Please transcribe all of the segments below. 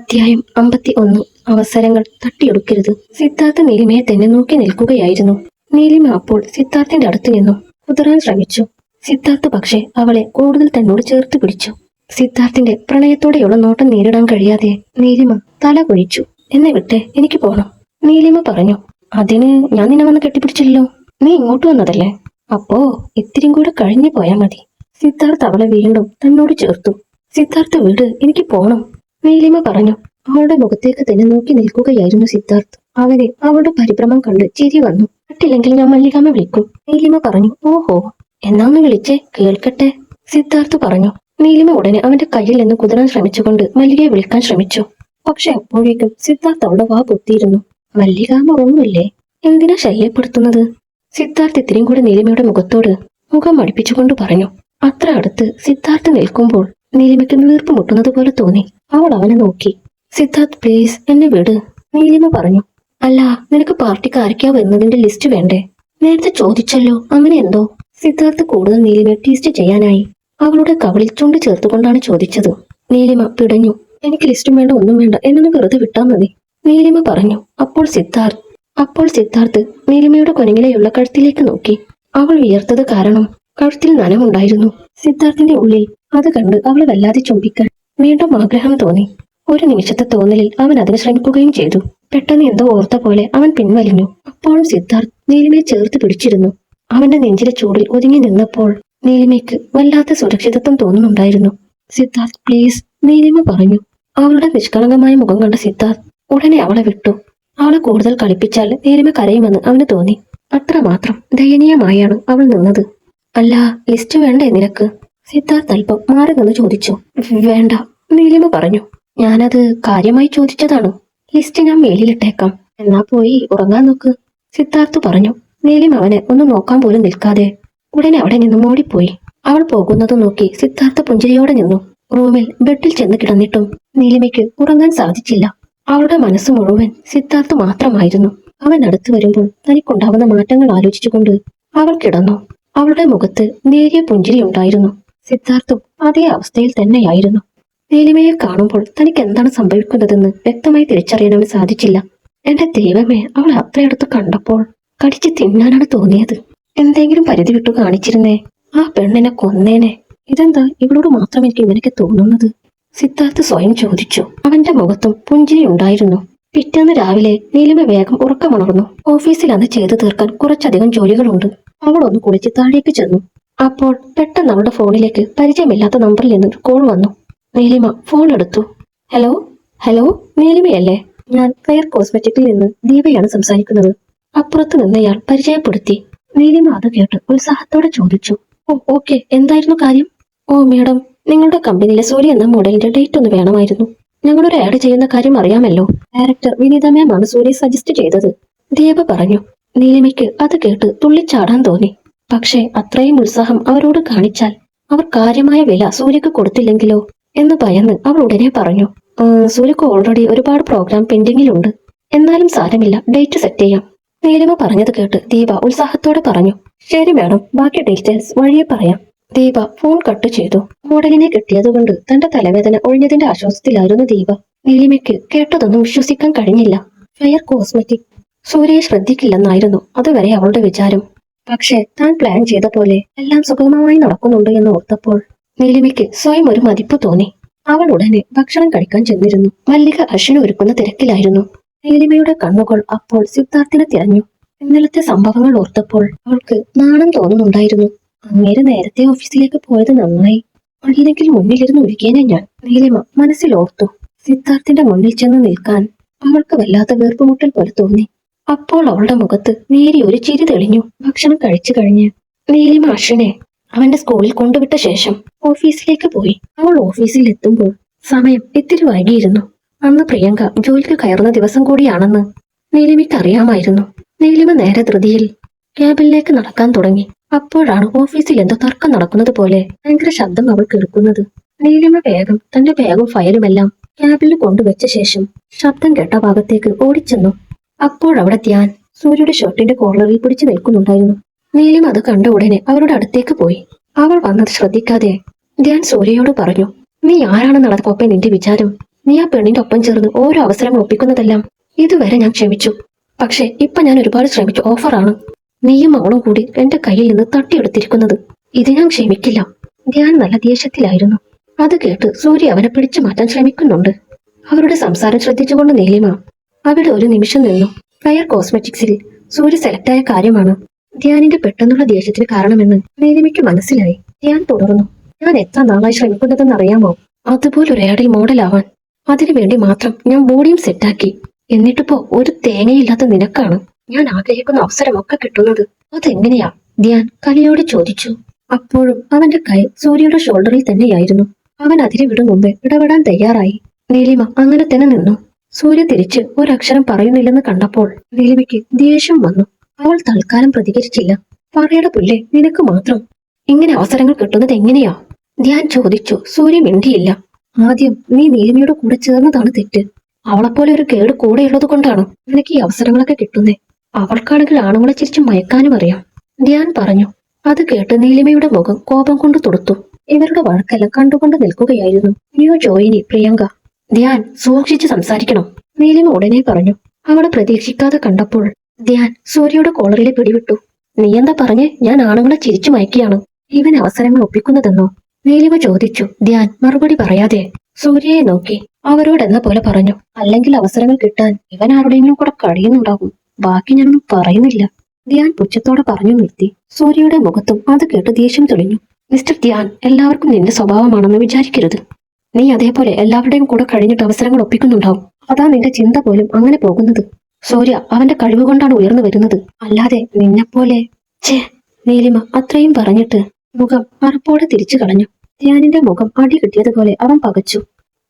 അധ്യായം 51. അവസരങ്ങൾ തട്ടിയെടുക്കരുത്. സിദ്ധാർത്ഥ നീലിമയെ തന്നെ നോക്കി നിൽക്കുകയായിരുന്നു. നീലിമ അപ്പോൾ സിദ്ധാർത്ഥിന്റെ അടുത്ത് നിന്നും കുതിരാൻ ശ്രമിച്ചു. സിദ്ധാർത്ഥ് പക്ഷേ അവളെ കൂടുതൽ തന്നോട് ചേർത്ത് പിടിച്ചു. സിദ്ധാർത്ഥിന്റെ പ്രണയത്തോടെയുള്ള നോട്ടം നേരിടാൻ കഴിയാതെ നീലിമ തല കുഴിച്ചു. എന്നെ വിട്ടേ, എനിക്ക് പോണം. നീലിമ പറഞ്ഞു. അതിന് ഞാൻ നിന്നെ വന്ന് കെട്ടിപ്പിടിച്ചല്ലോ. നീ ഇങ്ങോട്ട് വന്നതല്ലേ? അപ്പോ ഇത്തിരി കൂടെ കഴിഞ്ഞു പോയാ മതി. സിദ്ധാർത്ഥ് അവളെ വീണ്ടും തന്നോട് ചേർത്തു. സിദ്ധാർത്ഥ് വിട്, എനിക്ക് പോണം. നീലിമ പറഞ്ഞു. അവളുടെ മുഖത്തേക്ക് തന്നെ നോക്കി നിൽക്കുകയായിരുന്നു സിദ്ധാർത്ഥ്. അവളുടെ പരിഭ്രമം കണ്ട് ചിരി വന്നു. പറ്റില്ലെങ്കിൽ ഞാൻ മല്ലികാമ്മ വിളിക്കും. നീലിമ പറഞ്ഞു. ഓഹോ, എന്നാ ഒന്ന് വിളിച്ചേ, കേൾക്കട്ടെ. സിദ്ധാർത്ഥ് പറഞ്ഞു. നീലിമ ഉടനെ അവന്റെ കയ്യിൽ നിന്ന് കുതിരാൻ ശ്രമിച്ചുകൊണ്ട് മല്ലികയെ വിളിക്കാൻ ശ്രമിച്ചു. പക്ഷെ അപ്പോഴേക്കും സിദ്ധാർത്ഥ് അവളുടെ വാ പൊത്തിയിരുന്നു. മല്ലികാമ്മ ഉറങ്ങില്ലേ? എന്തിനാ ശല്യപ്പെടുത്തുന്നത്? സിദ്ധാർത്ഥ് ഇത്തിരിയും കൂടെ നീലിമയുടെ മുഖത്തോട് മുഖം അടുപ്പിച്ചുകൊണ്ട് പറഞ്ഞു. അത്ര അടുത്ത് സിദ്ധാർത്ഥ് നിൽക്കുമ്പോൾ നീലിമയ്ക്ക് വീർപ്പ് മുട്ടുന്നത് പോലെ തോന്നി. അവൾ അവനെ നോക്കി. സിദ്ധാർത്ഥ് പ്ലീസ്, എന്നെ വിട്. നീലിമ പറഞ്ഞു. അല്ല, നിനക്ക് പാർട്ടിക്ക് ആരൊക്കെയാ വരുന്നതിന്റെ ലിസ്റ്റ് വേണ്ടേ? നേരത്തെ ചോദിച്ചല്ലോ, അങ്ങനെ എന്തോ. സിദ്ധാർത്ഥ് കൂടുതൽ നീലിമയെ ടീസ്റ്റ് ചെയ്യാനായി അവളുടെ കവളിൽ ചുണ്ട് ചേർത്തുകൊണ്ടാണ് ചോദിച്ചത്. നീലിമ പിടഞ്ഞു. എനിക്ക് ലിസ്റ്റും വേണ്ട, ഒന്നും വേണ്ട, എന്നൊന്ന് വെറുതെ വിട്ടാ മതി. നീലിമ പറഞ്ഞു. അപ്പോൾ സിദ്ധാർത്ഥ് നീലിമയുടെ കൊനങ്ങിലെയുള്ള കഴുത്തിലേക്ക് നോക്കി. അവൾ വിയർത്തത് കാരണം കഴുത്തിൽ നനവുണ്ടായിരുന്നു. സിദ്ധാർത്ഥിന്റെ ഉള്ളിൽ അത് കണ്ട് അവളെ വല്ലാതെ ചുംബിക്കാൻ വീണ്ടും ആഗ്രഹം തോന്നി. ഒരു നിമിഷത്തെ തോന്നലിൽ അവൻ അതിന് ശ്രമിക്കുകയും ചെയ്തു. പെട്ടെന്ന് എന്തോ ഓർത്ത പോലെ അവൻ പിൻവലിഞ്ഞു. അപ്പോഴും സിദ്ധാർത്ഥ് നീലിമയെ ചേർത്ത് പിടിച്ചിരുന്നു. അവന്റെ നെഞ്ചിലെ ചൂടിൽ ഒതുങ്ങി നിന്നപ്പോൾ നീലിമയ്ക്ക് വല്ലാത്ത സുരക്ഷിതത്വം തോന്നുന്നുണ്ടായിരുന്നു. സിദ്ധാർത്ഥ് പ്ലീസ്, നീലിമ പറഞ്ഞു. അവളുടെ നിഷ്കളങ്കമായ മുഖം കണ്ട സിദ്ധാർത്ഥ് ഉടനെ അവളെ വിട്ടു. അവളെ കൂടുതൽ കളിപ്പിച്ചാൽ നീലിമ കരയുമെന്ന് അവന് തോന്നി. അത്രമാത്രം ദയനീയമായാണ് അവൾ നിന്നത്. അല്ല, ലിസ്റ്റ് വേണ്ടേ നിനക്ക്? സിദ്ധാർത്ഥ് അല്പം മാറി നിന്ന് ചോദിച്ചു. വേണ്ട, നീലിമ പറഞ്ഞു. ഞാനത് കാര്യമായി ചോദിച്ചതാണ്. ലിസ്റ്റ് ഞാൻ മേലിലിട്ടേക്കാം. എന്നാ പോയി ഉറങ്ങാൻ നോക്ക്. സിദ്ധാർത്ഥ് പറഞ്ഞു. നീലിമ അവനെ ഒന്നും നോക്കാൻ പോലും നിൽക്കാതെ ഉടനെ അവിടെ നിന്നും ഓടിപ്പോയി. അവൾ പോകുന്നത് നോക്കി സിദ്ധാർത്ഥ പുഞ്ചിരിയോടെ നിന്നു. റൂമിൽ ബെഡിൽ ചെന്ന് കിടന്നിട്ടും നീലിമയ്ക്ക് ഉറങ്ങാൻ സാധിച്ചില്ല. അവളുടെ മനസ്സ് മുഴുവൻ സിദ്ധാർത്ഥ് മാത്രമായിരുന്നു. അവൻ അടുത്തു വരുമ്പോൾ തനിക്കുണ്ടാവുന്ന മാറ്റങ്ങൾ ആലോചിച്ചുകൊണ്ട് അവൾ കിടന്നു. അവളുടെ മുഖത്ത് നേരിയ പുഞ്ചിരി ഉണ്ടായിരുന്നു. സിദ്ധാർത്ഥും അതേ അവസ്ഥയിൽ തന്നെയായിരുന്നു. നീലിമയെ കാണുമ്പോൾ തനിക്ക് എന്താണ് സംഭവിക്കുന്നതെന്ന് വ്യക്തമായി തിരിച്ചറിയാൻ സാധിച്ചില്ല. എന്റെ ദൈവമേ, അവളെ അത്രയടുത്ത് കണ്ടപ്പോൾ കടിച്ച് തിന്നാനാണ് തോന്നിയത്. എന്തെങ്കിലും പരിധി വിട്ടു കാണിച്ചിരുന്നേ ആ പെണ്ണിനെ കൊന്നേനെ. ഇതെന്താ ഇവളോട് മാത്രം എനിക്ക് ഇങ്ങനെയൊക്കെ തോന്നുന്നത്? സിദ്ധാർത്ഥ് സ്വയം ചോദിച്ചു. അവന്റെ മുഖത്തും പുഞ്ചിരി ഉണ്ടായിരുന്നു. പിറ്റേന്ന് രാവിലെ നീലിമ വേഗം ഉറക്കമുണർന്നു. ഓഫീസിൽ അന്ന് ചെയ്തു തീർക്കാൻ കുറച്ചധികം ജോലികളുണ്ട്. അവൾ ഒന്ന് കുളിച്ച് താഴേക്ക് ചെന്നു. അപ്പോൾ പെട്ടെന്ന് അവളുടെ ഫോണിലേക്ക് പരിചയമില്ലാത്ത നമ്പറിൽ നിന്ന് കോൾ വന്നു. നീലിമ ഫോൺ എടുത്തു. ഹലോ ഹലോ, നീലിമയല്ലേ? ഞാൻ ഫെയർ കോസ്മെറ്റിക്കിൽ നിന്ന് ദീപയാണ് സംസാരിക്കുന്നത്. അപ്പുറത്ത് നിന്നയാൾ പരിചയപ്പെടുത്തി. നീലിമ അത് കേട്ട് ഉത്സാഹത്തോടെ ചോദിച്ചു. ഓ ഓക്കെ, എന്തായിരുന്നു കാര്യം? ഓ മേഡം, നിങ്ങളുടെ കമ്പനിയിലെ സൂര്യ എന്ന മോഡലിന്റെ ഡേറ്റ് ഒന്ന് വേണമായിരുന്നു. ഞങ്ങളൊരു ആഡ് ചെയ്യുന്ന കാര്യം അറിയാമല്ലോ. ഡയറക്ടർ വിനീത മാം ആണ് സൂര്യ സജസ്റ്റ് ചെയ്തത്. ദീപ പറഞ്ഞു. നീലിമയ്ക്ക് അത് കേട്ട് തുള്ളിച്ചാടാൻ തോന്നി. പക്ഷേ അത്രയും ഉത്സാഹം അവരോട് കാണിച്ചാൽ അവർ കാര്യമായ വില സൂര്യക്ക് കൊടുത്തില്ലെങ്കിലോ എന്ന് ഭയന്ന് അവൾ ഉടനെ പറഞ്ഞു. സൂര്യക്ക് ഓൾറെഡി ഒരുപാട് പ്രോഗ്രാം പെൻഡിങ്ങിലുണ്ട്. എന്നാലും സാരമില്ല, ഡേറ്റ് സെറ്റ് ചെയ്യാം. നീലിമ പറഞ്ഞത് കേട്ട് ദീപ ഉത്സാഹത്തോടെ പറഞ്ഞു. ശരി മാഡം, ബാക്കി ഡീറ്റെയിൽസ് വഴിയെ പറയാം. ദീപ ഫോൺ കട്ട് ചെയ്തു. മോഡലിനെ കിട്ടിയതുകൊണ്ട് തന്റെ തലവേദന ഒഴിഞ്ഞതിന്റെ ആശ്വാസത്തിലായിരുന്നു ദീപ. നീലിമയ്ക്ക് കേട്ടതൊന്നും വിശ്വസിക്കാൻ കഴിഞ്ഞില്ല. ഫെയർ കോസ്മെറ്റിക് സൂര്യയെ ശ്രദ്ധിക്കില്ലെന്നായിരുന്നു അതുവരെ അവളുടെ വിചാരം. പക്ഷേ താൻ പ്ലാൻ ചെയ്ത പോലെ എല്ലാം സുഗമമായി നടക്കുന്നുണ്ട് എന്ന് ഓർത്തപ്പോൾ നീലിമയ്ക്ക് സ്വയം ഒരു മതിപ്പ് തോന്നി. അവൾ ഉടനെ ഭക്ഷണം കഴിക്കാൻ ചെന്നിരുന്നു. മല്ലിക അശ്വിന് ഒരുക്കുന്ന തിരക്കിലായിരുന്നു. നീലിമയുടെ കണ്ണുകൾ അപ്പോൾ സിദ്ധാർത്ഥിനെ തിരഞ്ഞു. ഇന്നലത്തെ സംഭവങ്ങൾ ഓർത്തപ്പോൾ അവൾക്ക് നാണം തോന്നുന്നുണ്ടായിരുന്നു. അങ്ങേര് നേരത്തെ ഓഫീസിലേക്ക് പോയത് നന്നായി, അല്ലെങ്കിൽ മുന്നിലിരുന്ന് ഒരുക്കിയേനെ ഞാൻ, നീലിമ മനസ്സിൽ ഓർത്തു. സിദ്ധാർത്ഥിന്റെ മുന്നിൽ ചെന്ന് നിൽക്കാൻ അവൾക്ക് വല്ലാത്ത വീർപ്പുമുട്ടൽ പോലെ തോന്നി. അപ്പോൾ അവളുടെ മുഖത്ത് നേരി ഒരു ചിരി തെളിഞ്ഞു. ഭക്ഷണം കഴിച്ചു കഴിഞ്ഞ് നീലിമ അശ്വിനെ അവന്റെ സ്കൂളിൽ കൊണ്ടുവിട്ട ശേഷം ഓഫീസിലേക്ക് പോയി. അവൾ ഓഫീസിൽ എത്തുമ്പോൾ സമയം ഇത്തിരി വൈകിയിരുന്നു. അന്ന് പ്രിയങ്ക ജോലിക്ക് കയറുന്ന ദിവസം കൂടിയാണെന്ന് നീലിമയ്ക്ക് അറിയാമായിരുന്നു. നീലിമ നേരെ ധൃതിയിൽ ക്യാബിനിലേക്ക് നടക്കാൻ തുടങ്ങി. അപ്പോഴാണ് ഓഫീസിൽ എന്തോ തർക്കം നടക്കുന്നത് പോലെ ഭയങ്കര ശബ്ദം അവൾ കേൾക്കുന്നത്. നീലിമ വേഗം തന്റെ ബാഗും ഫയലുമെല്ലാം ക്യാബിനിൽ കൊണ്ടുവച്ച ശേഷം ശബ്ദം കേട്ട ഭാഗത്തേക്ക് ഓടിച്ചെന്നു. അപ്പോഴവിടെ ധ്യാൻ സൂര്യയുടെ ഷർട്ടിന്റെ കോർണറിൽ പിടിച്ചു നിൽക്കുന്നുണ്ടായിരുന്നു. നീലിമ അത് കണ്ട ഉടനെ അവരുടെ അടുത്തേക്ക് പോയി. അവൾ വന്നത് ശ്രദ്ധിക്കാതെ ധ്യാൻ സൂര്യയോട് പറഞ്ഞു. നീ ആരാണെന്നുള്ളത് കൊപ്പേ നിന്റെ വിചാരം? നീ ആ പെണ്ണിന്റെ ഒപ്പം ചേർന്ന് ഓരോ അവസരങ്ങൾ ഒപ്പിക്കുന്നതെല്ലാം ഇതുവരെ ഞാൻ ക്ഷമിച്ചു. പക്ഷെ ഇപ്പൊ ഞാൻ ഒരുപാട് ശ്രമിച്ചു ഓഫറാണ് നീയും അവളും കൂടി എന്റെ കയ്യിൽ നിന്ന് തട്ടിയെടുത്തിരിക്കുന്നത്. ഇത് ഞാൻ ക്ഷമിക്കില്ല. ധ്യാൻ നല്ല ദേഷ്യത്തിലായിരുന്നു. അത് കേട്ട് സൂര്യ അവനെ പിടിച്ചു മാറ്റാൻ ശ്രമിക്കുന്നുണ്ട്. അവരുടെ സംസാരം ശ്രദ്ധിച്ചുകൊണ്ട് നീലിമ അവിടെ ഒരു നിമിഷം നിന്നു. ഫയർ കോസ്മെറ്റിക്സിൽ സൂര്യ സെലക്ടായ കാര്യമാണ് ധ്യാനിന്റെ പെട്ടെന്നുള്ള ദേഷ്യത്തിന് കാരണമെന്ന് നീലിമയ്ക്ക് മനസ്സിലായി. ധ്യാൻ തുടർന്നു, ഞാൻ എത്ര നാളായി ശ്രമിക്കുന്നതെന്ന് അറിയാമോ? അതുപോലൊരു ആഡിൽ മോഡലാവാൻ. അതിനുവേണ്ടി മാത്രം ഞാൻ ബോഡിയും സെറ്റാക്കി. എന്നിട്ടിപ്പോ ഒരു തേങ്ങയില്ലാത്ത നിനക്കാണ് ഞാൻ ആഗ്രഹിക്കുന്ന അവസരമൊക്കെ കിട്ടുന്നത്. അതെങ്ങനെയാ? ധ്യാൻ കലിയോട് ചോദിച്ചു. അപ്പോഴും അവന്റെ കൈ സൂര്യയുടെ ഷോൾഡറിൽ തന്നെയായിരുന്നു. അവൻ അതിരെ വിടും മുമ്പേ ഇടപെടാൻ തയ്യാറായി. നീലിമ അങ്ങനെ തന്നെ നിന്നു. സൂര്യ തിരിച്ച് ഒരക്ഷരം പറയുന്നില്ലെന്ന് കണ്ടപ്പോൾ നീലിമയ്ക്ക് ദേഷ്യം വന്നു. അവൾ തൽക്കാലം പ്രതികരിച്ചില്ല. പറയുടെ പുല്ലേ, നിനക്ക് മാത്രം ഇങ്ങനെ അവസരങ്ങൾ കിട്ടുന്നത് എങ്ങനെയാ? ധ്യാൻ ചോദിച്ചു. സൂര്യ മിണ്ടിയില്ല. ആദ്യം നീ നീലിമയുടെ കൂടെ ചേർന്നതാണ് തെറ്റ്. അവളെപ്പോലെ ഒരു കേട് കൂടെയുള്ളത് കൊണ്ടാണ് നിനക്ക് ഈ അവസരങ്ങളൊക്കെ കിട്ടുന്നേ. അവൾക്കാണെങ്കിൽ ആണുങ്ങളെ ചിരിച്ച് മയക്കാനും അറിയാം. ധ്യാൻ പറഞ്ഞു. അത് കേട്ട് നീലിമയുടെ മുഖം കോപം കൊണ്ട് തുടുത്തു. ഇവരുടെ വഴക്കെല്ലാം കണ്ടുകൊണ്ട് നിൽക്കുകയായിരുന്നു ന്യൂ ജോയിനി പ്രിയങ്ക. ധ്യാൻ സൂക്ഷിച്ച് സംസാരിക്കണം, നീലിമ ഉടനെ പറഞ്ഞു. അവളെ പ്രതീക്ഷിക്കാതെ കണ്ടപ്പോൾ ധ്യാൻ സൂര്യയുടെ കോളറിലെ പിടിവിട്ടു. നീ എന്താ പറഞ്ഞേ? ഞാൻ ആണുങ്ങളെ ചിരിച്ചു മയക്കിയാണ് ഇവൻ അവസരങ്ങൾ ഒപ്പിക്കുന്നതെന്നോ? നീലിമ ചോദിച്ചു. ധ്യാൻ മറുപടി പറയാതെ സൂര്യയെ നോക്കി അവരോടെന്ന പോലെ പറഞ്ഞു. അല്ലെങ്കിൽ അവസരങ്ങൾ കിട്ടാൻ ഇവൻ ആരുടെയെങ്കിലും കൂടെ കഴിയുന്നുണ്ടാകും. ബാക്കി ഞാനൊന്നും പറയുന്നില്ല. ധ്യാൻ പുച്ഛത്തോടെ പറഞ്ഞു നിർത്തി. സൂര്യയുടെ മുഖത്തും അത് കേട്ട് ദേഷ്യം തെളിഞ്ഞു. മിസ്റ്റർ ധ്യാൻ, എല്ലാവർക്കും നിന്റെ സ്വഭാവമാണെന്ന് വിചാരിക്കരുത്. നീ അതേപോലെ എല്ലാവരുടെയും കൂടെ കഴിഞ്ഞിട്ട് അവസരങ്ങൾ ഒപ്പിക്കുന്നുണ്ടാവും. അതാ നിന്റെ ചിന്ത പോലും അങ്ങനെ പോകുന്നത്. സൂര്യ അവന്റെ കഴിവുകൊണ്ടാണ് ഉയർന്നു വരുന്നത്, അല്ലാതെ നിന്നെപ്പോലെ. ഛേ! നീലിമ അത്രയും പറഞ്ഞിട്ട് മുഖം അറപ്പോടെ തിരിച്ചു കളഞ്ഞു. ധ്യാനിന്റെ മുഖം അടി കിട്ടിയതുപോലെ അവൻ പകച്ചു.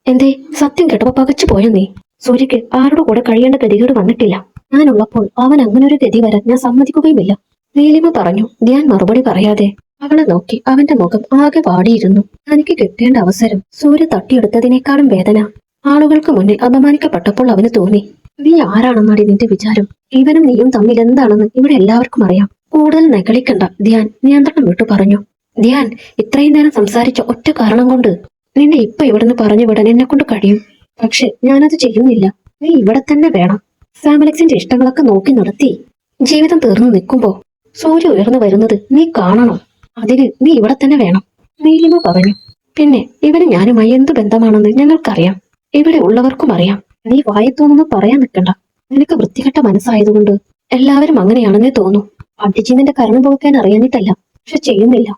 എന്തേ, സത്യം കേട്ടപ്പോ പകച്ചു പോയോ നീ? സൂര്യക്ക് ആരുടെ കൂടെ കഴിയേണ്ട ഗതികേട് വന്നിട്ടില്ല. ഞാനുള്ളപ്പോൾ അവൻ അങ്ങനെ ഒരു ഗതി വരാൻ ഞാൻ സമ്മതിക്കുകയുമില്ല, നീലിമ പറഞ്ഞു. ധ്യാൻ മറുപടി പറയാതെ അവളെ നോക്കി. അവന്റെ മുഖം ആകെ വാടിയിരുന്നു. തനിക്ക് കിട്ടേണ്ട അവസരം സൂര്യ തട്ടിയെടുത്തതിനേക്കാളും വേദന ആളുകൾക്ക് മുന്നിൽ അപമാനിക്കപ്പെട്ടപ്പോൾ അവന് തോന്നി. നീ ആരാണെന്നാടി നിന്റെ വിചാരം? ഇവനും നീയും തമ്മിൽ എന്താണെന്ന് ഇവിടെ എല്ലാവർക്കും അറിയാം. കൂടുതൽ നെകളിക്കണ്ട, ധ്യാൻ നിയന്ത്രണം വിട്ടു പറഞ്ഞു. ധ്യാൻ, ഇത്രയും നേരം സംസാരിച്ച ഒറ്റ കാരണം കൊണ്ട് നിന്നെ ഇപ്പൊ ഇവിടുന്ന് പറഞ്ഞു വിടാൻ എന്നെ കൊണ്ട് കഴിയും. പക്ഷെ ഞാനത് ചെയ്യുന്നില്ല. നീ ഇവിടെ തന്നെ വേണം. സാമലക്സിന്റെ ഇഷ്ടങ്ങളൊക്കെ നോക്കി നടത്തി ജീവിതം തീർന്നു നിൽക്കുമ്പോ സൂര്യ ഉയർന്നു വരുന്നത് നീ കാണണം. അതിന് നീ ഇവിടെ തന്നെ വേണം, നീലിമ പറഞ്ഞു. പിന്നെ ഇവന് ഞാനുമായി എന്ത് ബന്ധമാണെന്ന് ഞങ്ങൾക്കറിയാം. ഇവിടെ ഉള്ളവർക്കും അറിയാം. നീ വായത്തോന്നൊന്ന് പറയാൻ നിൽക്കണ്ട. നിനക്ക് വൃത്തികെട്ട മനസ്സായതുകൊണ്ട് എല്ലാവരും അങ്ങനെയാണെന്നേ തോന്നൂ. അടിച്ച് നിന്റെ കരണം പോകാൻ അറിയാനിട്ടല്ല, പക്ഷെ ചെയ്യുന്നില്ല.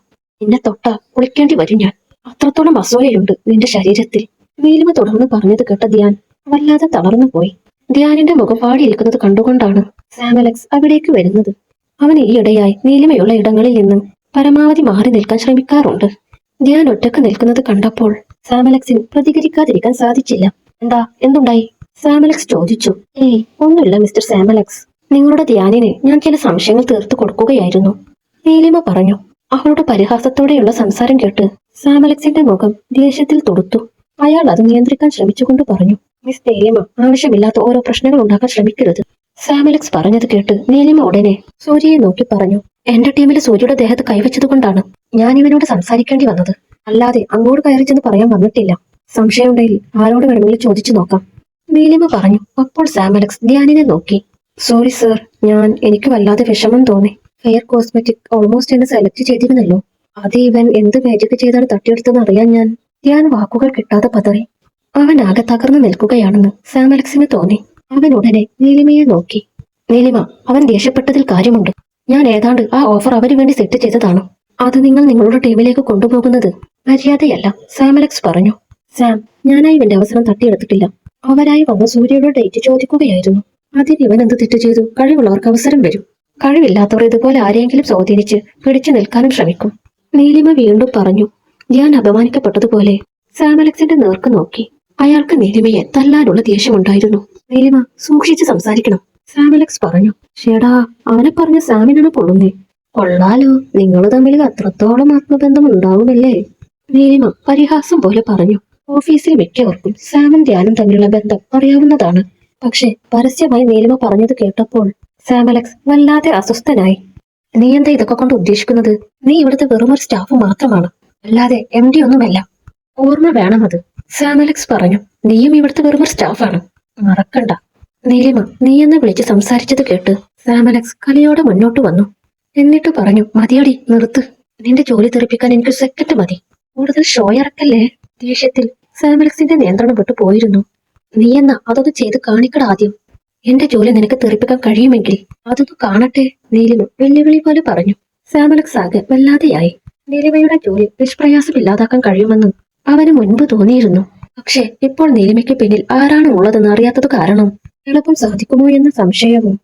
നിന്നെ തൊട്ട കുളിക്കേണ്ടി വരും ഞാൻ. അത്രത്തോളം അസൂയയുണ്ട് നിന്റെ ശരീരത്തിൽ, നീലിമ തുടർന്ന് പറഞ്ഞത് കേട്ട ധ്യാൻ വല്ലാതെ തളർന്നു പോയി. ധ്യാനിന്റെ മുഖം പാടിയിരിക്കുന്നത് കണ്ടുകൊണ്ടാണ് സാമലക്സ് അവിടേക്ക് വരുന്നത്. അവൻ ഈയിടെയായി നീലിമയുള്ള ഇടങ്ങളിൽ നിന്ന് പരമാവധി മാറി നിൽക്കാൻ ശ്രമിക്കാറുണ്ട്. ധ്യാൻ ഒറ്റക്ക് നിൽക്കുന്നത് കണ്ടപ്പോൾ സാമലക്സിന് പ്രതികരിക്കാതിരിക്കാൻ സാധിച്ചില്ല. എന്താ, എന്തുണ്ടായി? സാമലക്സ് ചോദിച്ചു. ഏയ്, ഒന്നുമില്ല മിസ്റ്റർ സാമലക്സ്. നിങ്ങളുടെ ധ്യാനിന് ഞാൻ ചില സംശയങ്ങൾ തീർത്തു കൊടുക്കുകയായിരുന്നു, നീലിമ പറഞ്ഞു. അവളുടെ പരിഹാസത്തോടെയുള്ള സംസാരം കേട്ട് സാമലക്സിന്റെ മുഖം ദേഷ്യത്തിൽ തുടുത്തു. അയാൾ അത് നിയന്ത്രിക്കാൻ ശ്രമിച്ചുകൊണ്ട് പറഞ്ഞു. മിസ് നീലിമ, ആവശ്യമില്ലാത്ത ഓരോ പ്രശ്നങ്ങൾ ഉണ്ടാക്കാൻ ശ്രമിക്കരുത്. സാമലക്സ് പറഞ്ഞത് കേട്ട് നീലിമ ഉടനെ സൂര്യയെ നോക്കി പറഞ്ഞു. എന്റെ ടീമിൽ സൂര്യയുടെ ദേഹത്ത് കൈവച്ചതുകൊണ്ടാണ് ഞാൻ ഇവനോട് സംസാരിക്കേണ്ടി വന്നത്, അല്ലാതെ അങ്ങോട്ട് കയറി ചെന്ന് പറയാൻ വന്നിട്ടില്ല. സംശയമുണ്ടെങ്കിൽ ആരോട് വേണമെങ്കിലും ചോദിച്ചു നോക്കാം, നീലിമ പറഞ്ഞു. അപ്പോൾ സാമലക്സ് ധ്യാനിനെ നോക്കി. സോറി സർ, എനിക്ക് വല്ലാതെ വിഷമം തോന്നി. ഫെയർ കോസ്മെറ്റിക് ഓൾമോസ്റ്റ് എന്നെ സെലക്ട് ചെയ്തിരുന്നല്ലോ. അത് ഇവൻ എന്ത് മാജിക് ചെയ്താണ് തട്ടിയെടുത്തെന്ന് അറിയാൻ ധ്യാൻ വാക്കുകൾ കിട്ടാതെ പതറി. അവൻ ആകെ തകർന്നു നിൽക്കുകയാണെന്ന് സാമലക്സിന് തോന്നി. അവൻ ഉടനെ നീലിമയെ നോക്കി. നീലിമ, അവൻ ദേഷ്യപ്പെട്ടതിൽ കാര്യമുണ്ട്. ഞാൻ ഏതാണ്ട് ആ ഓഫർ അവന് വേണ്ടി സെറ്റ് ചെയ്തതാണ്. അത് നിങ്ങൾ നിങ്ങളുടെ ടീമിലേക്ക് കൊണ്ടുപോകുന്നത് മര്യാദയല്ല, സാമലക്സ് പറഞ്ഞു. സാം, ഞാനായി ഇവന്റെ അവസരം തട്ടിയെടുത്തിട്ടില്ല. അവരായി വന്ന് സൂര്യയുടെ ഡേറ്റ് ചോദിക്കുകയായിരുന്നു. അതിന് ഇവൻ എന്ത് തെറ്റ് ചെയ്തു? കഴിവുള്ളവർക്ക് അവസരം വരും. കഴിവില്ലാത്തവർ ഇതുപോലെ ആരെയെങ്കിലും സ്വാധീനിച്ച് പിടിച്ചു നിൽക്കാനും ശ്രമിക്കും, നീലിമ വീണ്ടും പറഞ്ഞു. ഞാൻ അപമാനിക്കപ്പെട്ടതുപോലെ സാമലക്സിന്റെ നേർക്ക് നോക്കി. അയാൾക്ക് നീലിമയെ തല്ലാനുള്ള ദേഷ്യമുണ്ടായിരുന്നു. നീലിമ, സൂക്ഷിച്ച് സംസാരിക്കണം, സാമലക്സ് പറഞ്ഞു. ഷേടാ, അവനെ പറഞ്ഞ സാമിനാണ് പൊള്ളുന്നേ. കൊള്ളാലോ, നിങ്ങൾ തമ്മിൽ അത്രത്തോളം ആത്മബന്ധം ഉണ്ടാവുമല്ലേ, നീലിമ പരിഹാസം പോലെ പറഞ്ഞു. ഓഫീസിൽ മിക്കവർക്കും സാമും ധ്യാനും തമ്മിലുള്ള ബന്ധം അറിയാവുന്നതാണ്. പക്ഷെ പരസ്യമായി നീലിമ പറഞ്ഞത് കേട്ടപ്പോൾ സാമലക്സ് വല്ലാതെ അസ്വസ്ഥനായി. നീ എന്താ ഇതൊക്കെ കൊണ്ട് ഉദ്ദേശിക്കുന്നത്? നീ ഇവിടുത്തെ വെറുമൊരു സ്റ്റാഫ് മാത്രമാണ്, അല്ലാതെ MD ഒന്നുമല്ല. ഓർമ്മ വേണം അത്. സാം അലക്സ് പറഞ്ഞു. നീയും ഇവിടുത്തെ വെറും ഒരു സ്റ്റാഫാണ്, മറക്കണ്ട. നീലിമ നീ എന്ന് വിളിച്ച് സംസാരിച്ചത് കേട്ട് സാം അലക്സ് കലിയോടെ മുന്നോട്ട് വന്നു. എന്നിട്ട് പറഞ്ഞു, മതിയടി, നിർത്ത്. നിന്റെ ജോലി തെറിപ്പിക്കാൻ എനിക്ക് സെക്കൻഡ് മതി. കൂടുതൽ ഷോ ഇറക്കല്ലേ. ദേഷ്യത്തിൽ സാം അലക്സിന്റെ നിയന്ത്രണം വിട്ടു പോയിരുന്നു. നീ എന്നാ അതൊന്ന് ചെയ്ത് കാണിക്കട ആദ്യം. എന്റെ ജോലി നിനക്ക് തെറിപ്പിക്കാൻ കഴിയുമെങ്കിൽ അതൊന്ന് കാണട്ടെ, നീലിമ വെല്ലുവിളി പോലെ പറഞ്ഞു. സാം അലക്സ് ആകെ വല്ലാതെയായി. നീലിമയുടെ ജോലി നിഷ്പ്രയാസം ഇല്ലാതാക്കാൻ കഴിയുമെന്ന് അവന് മുൻപ് തോന്നിയിരുന്നു. പക്ഷെ ഇപ്പോൾ നീലിമയ്ക്ക് പിന്നിൽ ആരാണ് ഉള്ളതെന്ന് അറിയാത്തത് കാരണം എളുപ്പം സാധിക്കുമോ എന്ന സംശയവും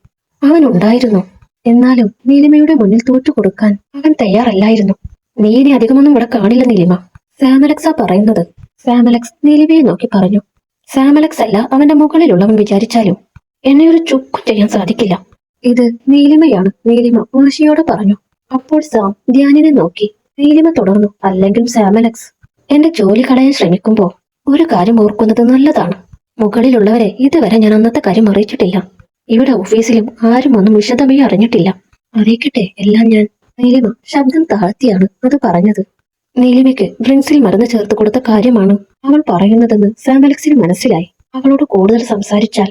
അവനുണ്ടായിരുന്നു. എന്നാലും നീലിമയുടെ മുന്നിൽ തോറ്റുകൊടുക്കാൻ അവൻ തയ്യാറല്ലായിരുന്നു. നീ ഇനി അധികമൊന്നും ഇവിടെ കാണില്ല നീലിമ, സാം അലക്സാ പറയുന്നത്. സാം അലക്സ് നീലിമയെ നോക്കി പറഞ്ഞു. സാം അലക്സ് അല്ല അവന്റെ മുകളിലുള്ളവൻ വിചാരിച്ചാലും എന്നെ ഒരു ചുക്കും ചെയ്യാൻ സാധിക്കില്ല. ഇത് നീലിമയാണ്, നീലിമ വാശിയോടെ പറഞ്ഞു. അപ്പോൾ സാം ധ്യാനിനെ നോക്കി. നീലിമ തുടർന്നു, അല്ലെങ്കിലും സാം അലക്സ്, എന്റെ ജോലി കളയാൻ ശ്രമിക്കുമ്പോ ഒരു കാര്യം ഓർക്കുന്നത് നല്ലതാണ്. മുകളിലുള്ളവരെ ഇതുവരെ ഞാൻ അന്നത്തെ കാര്യം അറിയിച്ചിട്ടില്ല. ഇവിടെ ഓഫീസിലും ആരും ഒന്നും വിശദമായി അറിഞ്ഞിട്ടില്ല. അറിയിക്കട്ടെ എല്ലാം ഞാൻ. നീലിമ ശബ്ദം താഴ്ത്തിയാണ് അത് പറഞ്ഞത്. നീലിമയ്ക്ക് ഡ്രിങ്ക്സിൽ മരുന്ന് ചേർത്ത് കൊടുത്ത കാര്യമാണ് അവൾ പറയുന്നതെന്ന് സാം അലക്സിന് മനസ്സിലായി. അവളോട് കൂടുതൽ സംസാരിച്ചാൽ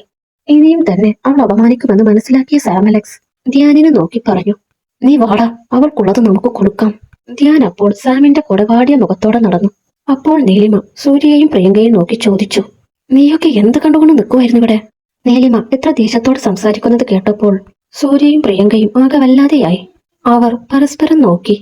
ഇനിയും തന്നെ അവൾ അപമാനിക്കുമെന്ന് മനസ്സിലാക്കിയ സാം അലക്സ് ധ്യാനിനെ നോക്കി പറഞ്ഞു, നീ വാടാ, അവൾക്കുള്ളത് നമുക്ക് കൊടുക്കാം. ധ്യാൻ അപ്പോൾ സാമിന്റെ കൂടെ വാടിയ മുഖത്തോടെ നടന്നു. അപ്പോൾ നീലിമ സൂര്യയെയും പ്രിയങ്കയെയും നോക്കി ചോദിച്ചു, നീയൊക്കെ എന്ത് കണ്ടുകൊണ്ട് നിൽക്കുമായിരുന്നു ഇവിടെ? നീലിമ ഇത്ര ദേഷ്യത്തോട് സംസാരിക്കുന്നത് കേട്ടപ്പോൾ സൂര്യയും പ്രിയങ്കയും ആകെ വല്ലാതെയായി. അവർ പരസ്പരം നോക്കി.